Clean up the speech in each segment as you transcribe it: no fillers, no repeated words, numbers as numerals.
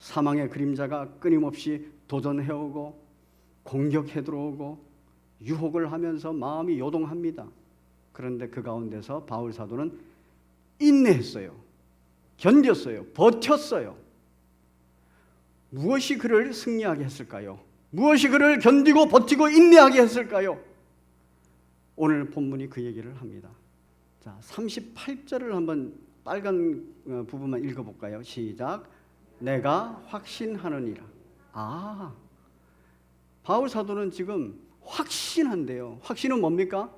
사망의 그림자가 끊임없이 도전해오고 공격해 들어오고 유혹을 하면서 마음이 요동합니다. 그런데 그 가운데서 바울 사도는 인내했어요. 견뎠어요. 버텼어요. 무엇이 그를 승리하게 했을까요? 무엇이 그를 견디고 버티고 인내하게 했을까요? 오늘 본문이 그 얘기를 합니다. 자, 38절을 한번 빨간 부분만 읽어볼까요? 시작. 내가 확신하느니라. 바울 사도는 지금 확신한대요. 확신은 뭡니까?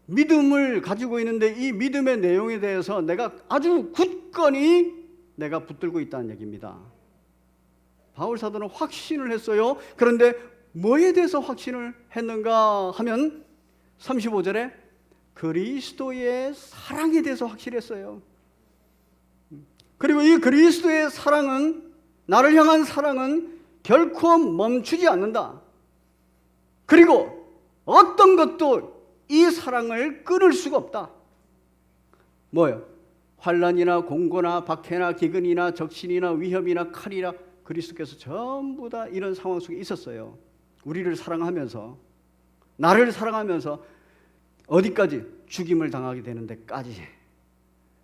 믿음을 가지고 있는데 이 믿음의 내용에 대해서 내가 아주 굳건히 내가 붙들고 있다는 얘기입니다. 바울 사도는 확신을 했어요. 그런데 뭐에 대해서 확신을 했는가 하면 35절에 그리스도의 사랑에 대해서 확실했어요. 그리고 이 그리스도의 사랑은, 나를 향한 사랑은 결코 멈추지 않는다. 그리고 어떤 것도 이 사랑을 끊을 수가 없다. 뭐요? 환난이나 공고나 박해나 기근이나 적신이나 위협이나 칼이나 그리스도께서 전부 다 이런 상황 속에 있었어요. 우리를 사랑하면서, 나를 사랑하면서 어디까지? 죽임을 당하게 되는 데까지.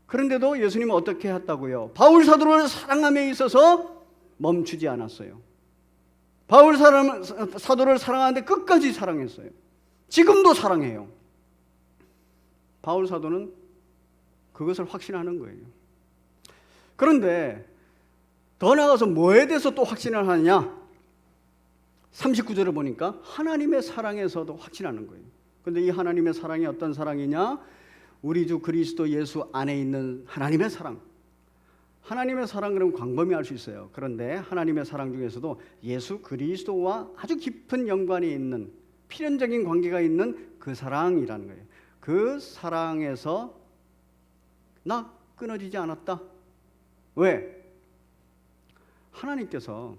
그런데도 예수님은 어떻게 했다고요? 바울 사도를 사랑함에 있어서 멈추지 않았어요. 바울 사도를 사랑하는데 끝까지 사랑했어요. 지금도 사랑해요. 바울 사도는 그것을 확신하는 거예요. 그런데 더 나아가서 뭐에 대해서 또 확신을 하느냐? 39절을 보니까 하나님의 사랑에서도 확신하는 거예요. 그런데 이 하나님의 사랑이 어떤 사랑이냐? 우리 주 그리스도 예수 안에 있는 하나님의 사랑. 하나님의 사랑 그러면 광범위할 수 있어요. 그런데 하나님의 사랑 중에서도 예수 그리스도와 아주 깊은 연관이 있는, 필연적인 관계가 있는 그 사랑이라는 거예요. 그 사랑에서 나 끊어지지 않았다. 왜? 하나님께서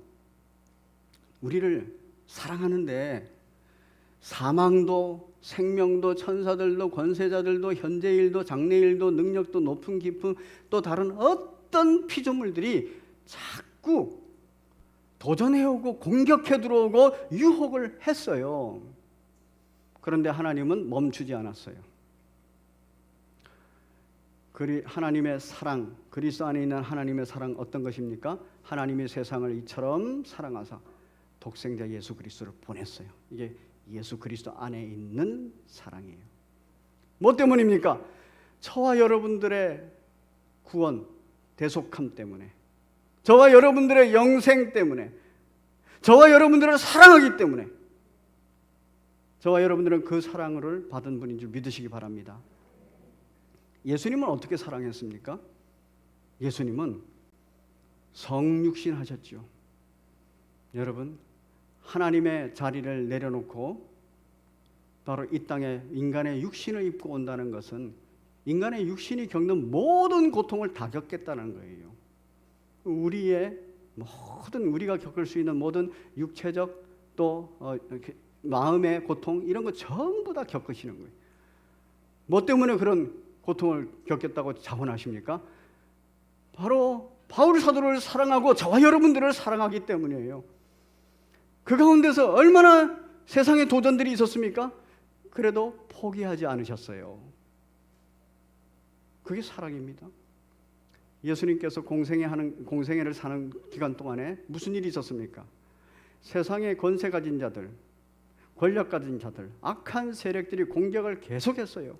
우리를 사랑하는데 사망도 생명도 천사들도 권세자들도 현재일도 장래일도 능력도 높은 깊음 또 다른 어떤 피조물들이 자꾸 도전해오고 공격해 들어오고 유혹을 했어요. 그런데 하나님은 멈추지 않았어요. 하나님의 사랑, 그리스도 안에 있는 하나님의 사랑 어떤 것입니까? 하나님이 세상을 이처럼 사랑하사 독생자 예수 그리스도를 보냈어요. 이게 예수 그리스도 안에 있는 사랑이에요. 뭐 때문입니까? 저와 여러분들의 구원, 대속함 때문에, 저와 여러분들의 영생 때문에, 저와 여러분들을 사랑하기 때문에, 저와 여러분들은 그 사랑을 받은 분인 줄 믿으시기 바랍니다. 예수님은 어떻게 사랑했습니까? 예수님은 성육신 하셨죠. 여러분, 하나님의 자리를 내려놓고 바로 이 땅에 인간의 육신을 입고 온다는 것은 인간의 육신이 겪는 모든 고통을 다 겪겠다는 거예요. 우리의 모든, 우리가 겪을 수 있는 모든 육체적 또 마음의 고통 이런 거 전부 다 겪으시는 거예요. 뭐 때문에 그런 고통을 겪겠다고 자원하십니까? 바로 바울 사도를 사랑하고 저와 여러분들을 사랑하기 때문이에요. 그 가운데서 얼마나 세상의 도전들이 있었습니까? 그래도 포기하지 않으셨어요. 그게 사랑입니다. 예수님께서 공생애를 사는 기간 동안에 무슨 일이 있었습니까? 세상의 권세 가진 자들, 권력 가진 자들, 악한 세력들이 공격을 계속했어요.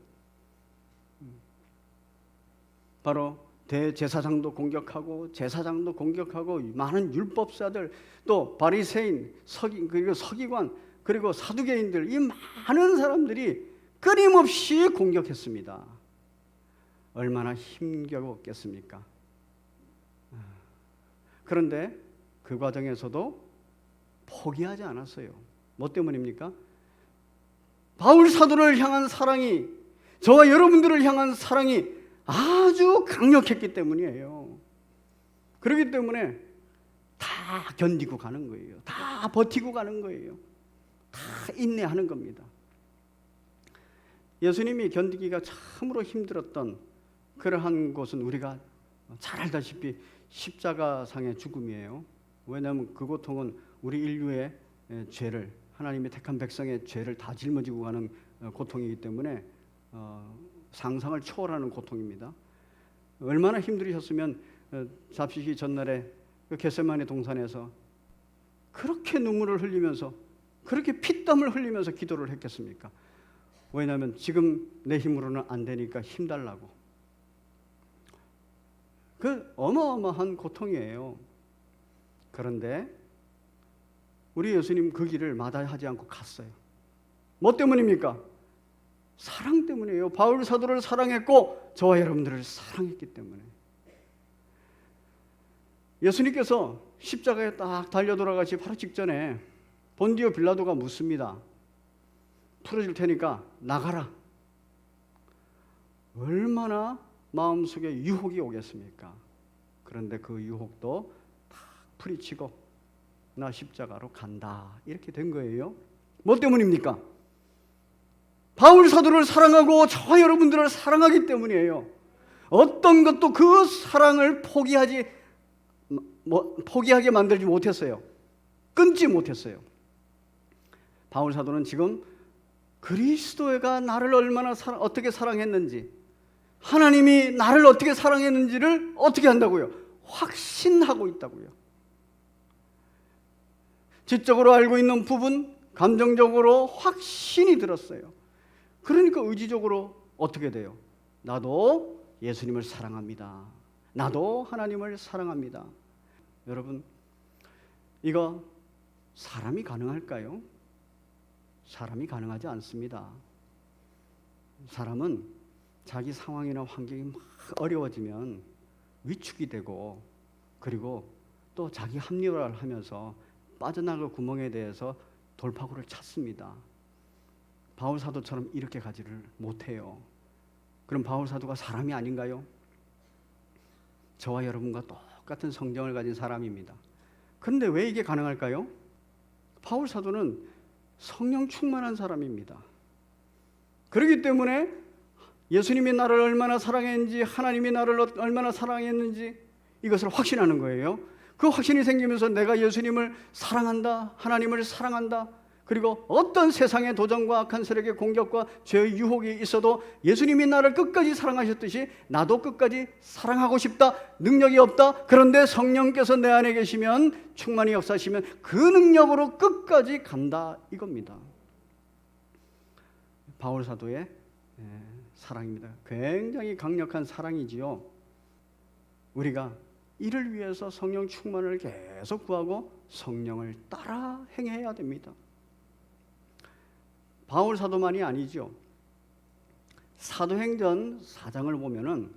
바로 대제사장도 공격하고 제사장도 공격하고 많은 율법사들 또 바리새인 그리고 서기관 그리고 사두개인들 이 많은 사람들이 끊임없이 공격했습니다. 얼마나 힘겨웠겠습니까? 그런데 그 과정에서도 포기하지 않았어요. 뭐 때문입니까? 바울 사도를 향한 사랑이, 저와 여러분들을 향한 사랑이 아주 강력했기 때문이에요. 그렇기 때문에 다 견디고 가는 거예요. 다 버티고 가는 거예요. 다 인내하는 겁니다. 예수님이 견디기가 참으로 힘들었던 그러한 곳은 우리가 잘 알다시피 십자가상의 죽음이에요. 왜냐하면 그 고통은 우리 인류의 죄를, 하나님의 택한 백성의 죄를 다 짊어지고 가는 고통이기 때문에 상상을 초월하는 고통입니다. 얼마나 힘들으셨으면 잡히기 전날에 그 겟세마네 동산에서 그렇게 눈물을 흘리면서, 그렇게 피땀을 흘리면서 기도를 했겠습니까? 왜냐하면 지금 내 힘으로는 안 되니까 힘달라고. 그 어마어마한 고통이에요. 그런데 우리 예수님 그 길을 마다하지 않고 갔어요. 뭐 때문입니까? 사랑 때문이에요. 바울 사도를 사랑했고 저와 여러분들을 사랑했기 때문에. 예수님께서 십자가에 딱 달려 돌아가시 바로 직전에 본디오 빌라도가 묻습니다. 풀어줄 테니까 나가라. 얼마나 마음속에 유혹이 오겠습니까? 그런데 그 유혹도 다 풀이치고 나 십자가로 간다, 이렇게 된 거예요. 뭐 때문입니까? 바울 사도를 사랑하고 저와 여러분들을 사랑하기 때문이에요. 어떤 것도 그 사랑을 포기하게 만들지 못했어요. 끊지 못했어요. 바울 사도는 지금 그리스도가 나를 얼마나 어떻게 사랑했는지, 하나님이 나를 어떻게 사랑했는지를 어떻게 한다고요? 확신하고 있다고요. 지적으로 알고 있는 부분, 감정적으로 확신이 들었어요. 그러니까 의지적으로 어떻게 돼요? 나도 예수님을 사랑합니다. 나도 하나님을 사랑합니다. 여러분, 이거 사람이 가능할까요? 사람이 가능하지 않습니다. 사람은 자기 상황이나 환경이 막 어려워지면 위축이 되고, 그리고 또 자기 합리화를 하면서 빠져나갈 구멍에 대해서 돌파구를 찾습니다. 바울 사도처럼 이렇게 가지를 못해요. 그럼 바울 사도가 사람이 아닌가요? 저와 여러분과 똑같은 성정을 가진 사람입니다. 그런데 왜 이게 가능할까요? 바울 사도는 성령 충만한 사람입니다. 그렇기 때문에 예수님이 나를 얼마나 사랑했는지, 하나님이 나를 얼마나 사랑했는지 이것을 확신하는 거예요. 그 확신이 생기면서 내가 예수님을 사랑한다, 하나님을 사랑한다, 그리고 어떤 세상의 도전과 악한 세력의 공격과 죄의 유혹이 있어도 예수님이 나를 끝까지 사랑하셨듯이 나도 끝까지 사랑하고 싶다. 능력이 없다. 그런데 성령께서 내 안에 계시면, 충만히 역사하시면 그 능력으로 끝까지 간다, 이겁니다. 바울 사도의 사랑입니다. 굉장히 강력한 사랑이지요. 우리가 이를 위해서 성령 충만을 계속 구하고 성령을 따라 행해야 됩니다. 바울 사도만이 아니죠. 사도행전 4장을 보면은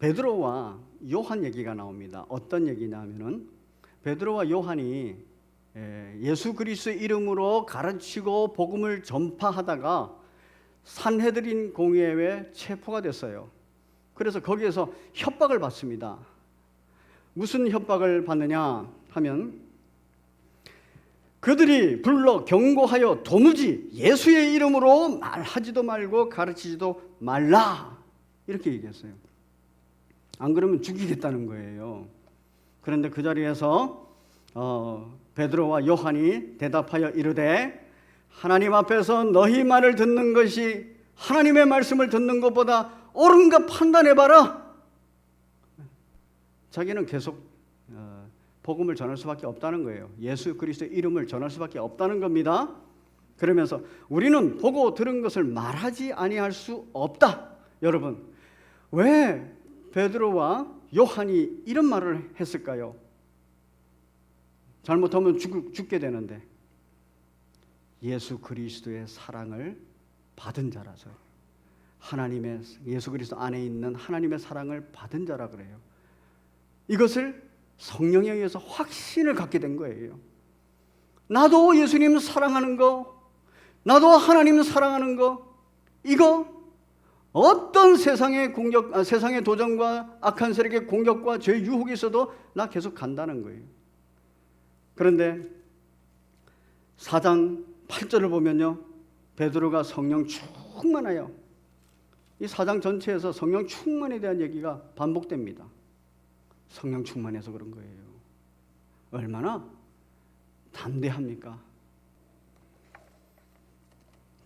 베드로와 요한 얘기가 나옵니다. 어떤 얘기냐면은 베드로와 요한이 예수 그리스도의 이름으로 가르치고 복음을 전파하다가 산헤드린 공회에 체포가 됐어요. 그래서 거기에서 협박을 받습니다. 무슨 협박을 받느냐 하면 그들이 불러 경고하여 도무지 예수의 이름으로 말하지도 말고 가르치지도 말라, 이렇게 얘기했어요. 안 그러면 죽이겠다는 거예요. 그런데 그 자리에서 베드로와 요한이 대답하여 이르되 하나님 앞에서 너희 말을 듣는 것이 하나님의 말씀을 듣는 것보다 옳은가 판단해봐라. 자기는 계속 복음을 전할 수밖에 없다는 거예요. 예수 그리스도의 이름을 전할 수밖에 없다는 겁니다. 그러면서 우리는 보고 들은 것을 말하지 아니할 수 없다. 여러분, 왜 베드로와 요한이 이런 말을 했을까요? 잘못하면 죽게 되는데 예수 그리스도의 사랑을 받은 자라서, 하나님의 예수 그리스도 안에 있는 하나님의 사랑을 받은 자라 그래요. 이것을 성령에 의해서 확신을 갖게 된 거예요. 나도 예수님 사랑하는 거, 나도 하나님 사랑하는 거, 이거 어떤 세상의 도전과 악한 세력의 공격과 죄의 유혹이 있어도 나 계속 간다는 거예요. 그런데 4장 8절을 보면요, 베드로가 성령 충만하여, 이 4장 전체에서 성령 충만에 대한 얘기가 반복됩니다. 성령 충만해서 그런 거예요. 얼마나 담대합니까?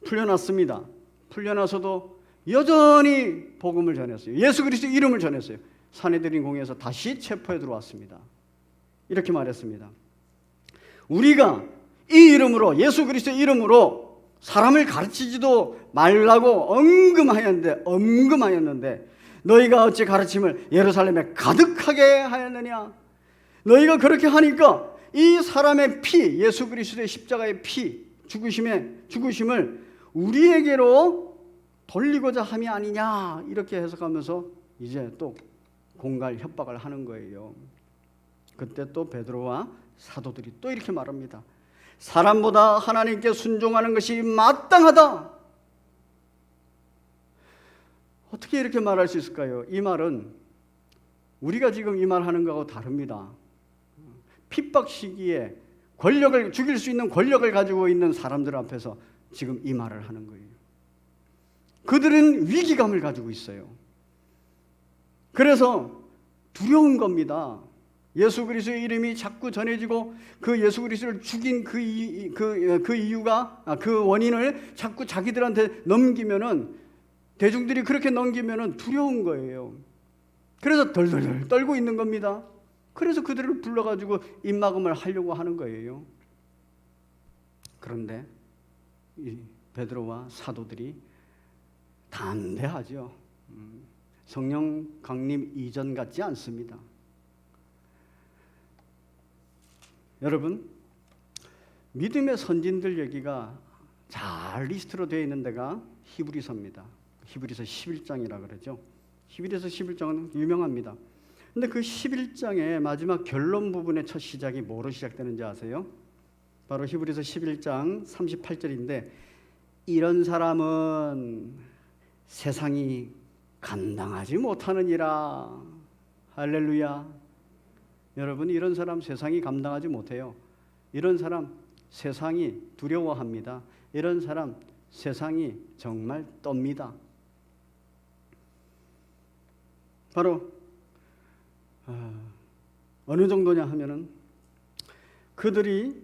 풀려났습니다. 풀려나서도 여전히 복음을 전했어요. 예수 그리스도 이름을 전했어요. 산헤드린 공회에서 다시 체포에 들어왔습니다. 이렇게 말했습니다. 우리가 이 이름으로, 예수 그리스도 이름으로 사람을 가르치지도 말라고 엄금하였는데 너희가 어찌 가르침을 예루살렘에 가득하게 하였느냐? 너희가 그렇게 하니까 이 사람의 피, 예수 그리스도의 십자가의 피, 죽으심을 우리에게로 돌리고자 함이 아니냐, 이렇게 해석하면서 이제 또 공갈 협박을 하는 거예요. 그때 또 베드로와 사도들이 또 이렇게 말합니다. 사람보다 하나님께 순종하는 것이 마땅하다. 어떻게 이렇게 말할 수 있을까요? 이 말은 우리가 지금 이 말하는 거하고 다릅니다. 핍박 시기에 권력을, 죽일 수 있는 권력을 가지고 있는 사람들 앞에서 지금 이 말을 하는 거예요. 그들은 위기감을 가지고 있어요. 그래서 두려운 겁니다. 예수 그리스도의 이름이 자꾸 전해지고 그 예수 그리스도를 죽인 그 이유가, 그 원인을 자꾸 자기들한테 넘기면은, 대중들이 그렇게 넘기면은 두려운 거예요. 그래서 덜덜덜 떨고 있는 겁니다. 그래서 그들을 불러가지고 입막음을 하려고 하는 거예요. 그런데 이 베드로와 사도들이 담대하죠. 성령 강림 이전 같지 않습니다. 여러분, 믿음의 선진들 얘기가 잘 리스트로 되어 있는 데가 히브리서입니다. 히브리서 11장이라 그러죠. 히브리서 11장은 유명합니다. 근데 그 11장의 마지막 결론 부분의 첫 시작이 뭐로 시작되는지 아세요? 바로 히브리서 11장 38절인데, 이런 사람은 세상이 감당하지 못하느니라. 할렐루야. 여러분, 이런 사람 세상이 감당하지 못해요. 이런 사람 세상이 두려워합니다. 이런 사람 세상이 정말 떱니다. 바로 어느 정도냐 하면은 그들이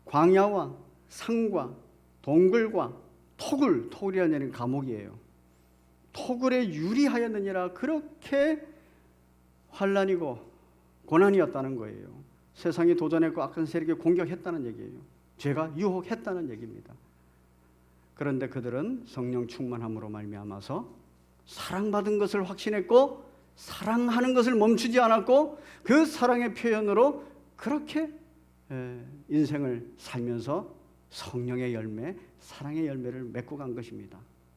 광야와 산과 동굴과 토굴이라는 감옥이에요. 토굴에 유리하였느니라. 그렇게 환난이고 고난이었다는 거예요. 세상이 도전했고 악한 세력에 공격했다는 얘기예요. 죄가 유혹했다는 얘기입니다. 그런데 그들은 성령 충만함으로 말미암아서 사랑받은 것을 확신했고, 사랑하는 것을 멈추지 않았고, 그 사랑의 표현으로 그렇게 인생을 살면서 성령의 열매, 사랑의 열매를 맺고 간 것입니다.